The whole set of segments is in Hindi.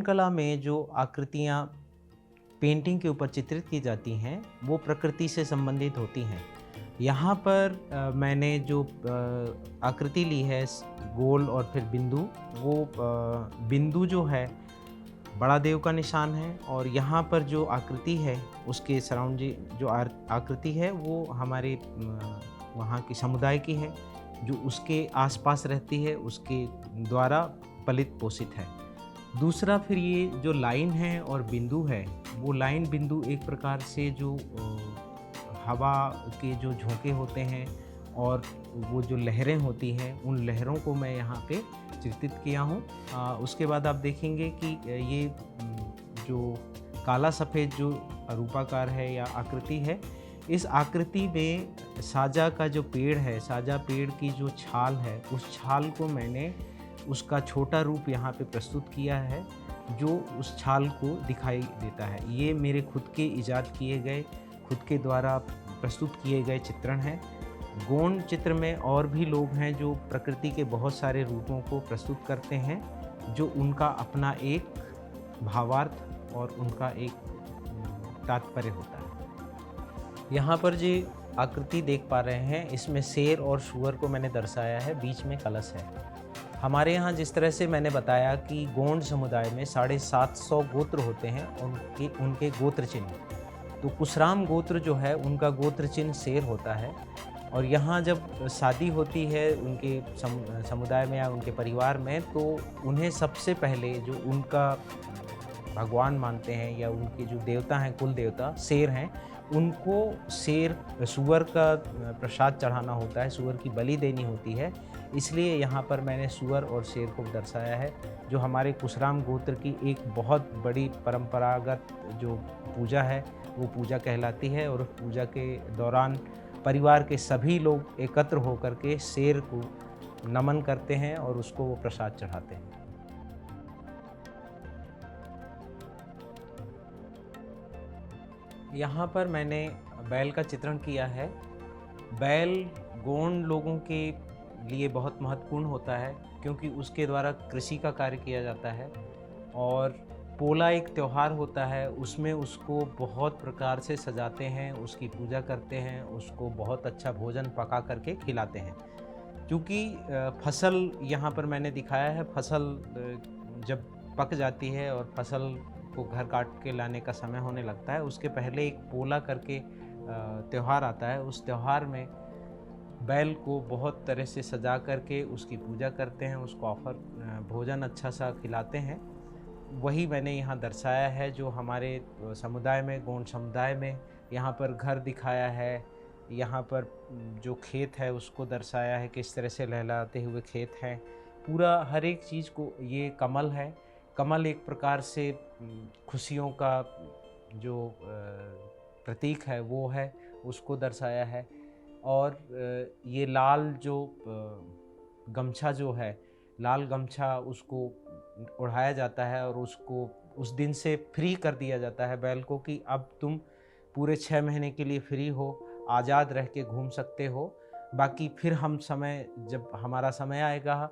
चित्रकला में जो आकृतियाँ पेंटिंग के ऊपर चित्रित की जाती हैं वो प्रकृति से संबंधित होती हैं। यहाँ पर मैंने जो आकृति ली है गोल और फिर बिंदु, वो बिंदु जो है बड़ा देव का निशान है और यहाँ पर जो आकृति है उसके सराउंडिंग जो आकृति है वो हमारे वहाँ की समुदाय की है, जो उसके आसपास रहती है, उसके द्वारा पलित पोषित है। दूसरा फिर ये जो लाइन है और बिंदु है, वो लाइन बिंदु एक प्रकार से जो हवा के जो झोंके होते हैं और वो जो लहरें होती हैं, उन लहरों को मैं यहाँ पे चित्रित किया हूँ। उसके बाद आप देखेंगे कि ये जो काला सफ़ेद जो रूपाकार है या आकृति है, इस आकृति में साजा का जो पेड़ है, साजा पेड़ की जो छाल है, उस छाल को मैंने उसका छोटा रूप यहाँ पे प्रस्तुत किया है, जो उस छाल को दिखाई देता है। ये मेरे खुद के इजाद किए गए, खुद के द्वारा प्रस्तुत किए गए चित्रण हैं। गोंड चित्र में और भी लोग हैं जो प्रकृति के बहुत सारे रूपों को प्रस्तुत करते हैं, जो उनका अपना एक भावार्थ और उनका एक तात्पर्य होता है। यहाँ पर जो आकृति देख पा रहे हैं, इसमें शेर और सूअर को मैंने दर्शाया है, बीच में कलश है। हमारे यहाँ जिस तरह से मैंने बताया कि गोंड समुदाय में 750 गोत्र होते हैं, उनके गोत्र चिन्ह, तो कुशराम गोत्र जो है उनका गोत्र चिन्ह शेर होता है। और यहाँ जब शादी होती है उनके समुदाय में या उनके परिवार में, तो उन्हें सबसे पहले जो उनका भगवान मानते हैं या उनके जो देवता हैं, कुल देवता शेर हैं, उनको सूअर का प्रसाद चढ़ाना होता है, सूअर की बलि देनी होती है। इसलिए यहाँ पर मैंने सूअर और शेर को दर्शाया है, जो हमारे कुशराम गोत्र की एक बहुत बड़ी परंपरागत जो पूजा है वो पूजा कहलाती है। और उस पूजा के दौरान परिवार के सभी लोग एकत्र होकर के शेर को नमन करते हैं और उसको वो प्रसाद चढ़ाते हैं। यहाँ पर मैंने बैल का चित्रण किया है। बैल गोंड लोगों के लिए बहुत महत्वपूर्ण होता है, क्योंकि उसके द्वारा कृषि का कार्य किया जाता है। और पोला एक त्यौहार होता है, उसमें उसको बहुत प्रकार से सजाते हैं, उसकी पूजा करते हैं, उसको बहुत अच्छा भोजन पका करके खिलाते हैं। क्योंकि फसल यहाँ पर मैंने दिखाया है, फसल जब पक जाती है और फसल को घर काट के लाने का समय होने लगता है, उसके पहले एक पोला करके त्यौहार आता है। उस त्यौहार में बैल को बहुत तरह से सजा करके उसकी पूजा करते हैं, उसको भोजन अच्छा सा खिलाते हैं। वही मैंने यहाँ दर्शाया है, जो हमारे समुदाय में, गोंड समुदाय में यहाँ पर घर दिखाया है, यहाँ पर जो खेत है उसको दर्शाया है, किस तरह से लहलहाते हुए खेत हैं, पूरा हर एक चीज़ को। ये कमल है, कमल एक प्रकार से खुशियों का जो प्रतीक है वो है, उसको दर्शाया है। और ये लाल जो गमछा जो है, लाल गमछा उसको ओढ़ाया जाता है और उसको उस दिन से फ्री कर दिया जाता है बैल को, कि अब तुम पूरे 6 महीने के लिए फ्री हो, आज़ाद रह के घूम सकते हो। बाकी फिर हम जब हमारा समय आएगा,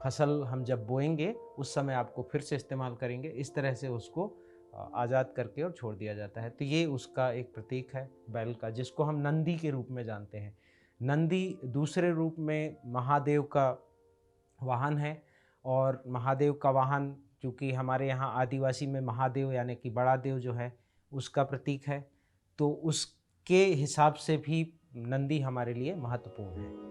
फसल हम जब बोएंगे, उस समय आपको फिर से इस्तेमाल करेंगे। इस तरह से उसको आज़ाद करके और छोड़ दिया जाता है। तो ये उसका एक प्रतीक है बैल का, जिसको हम नंदी के रूप में जानते हैं। नंदी दूसरे रूप में महादेव का वाहन है, और महादेव का वाहन चूँकि हमारे यहाँ आदिवासी में महादेव यानी कि बड़ा देव जो है उसका प्रतीक है, तो उसके हिसाब से भी नंदी हमारे लिए महत्वपूर्ण है।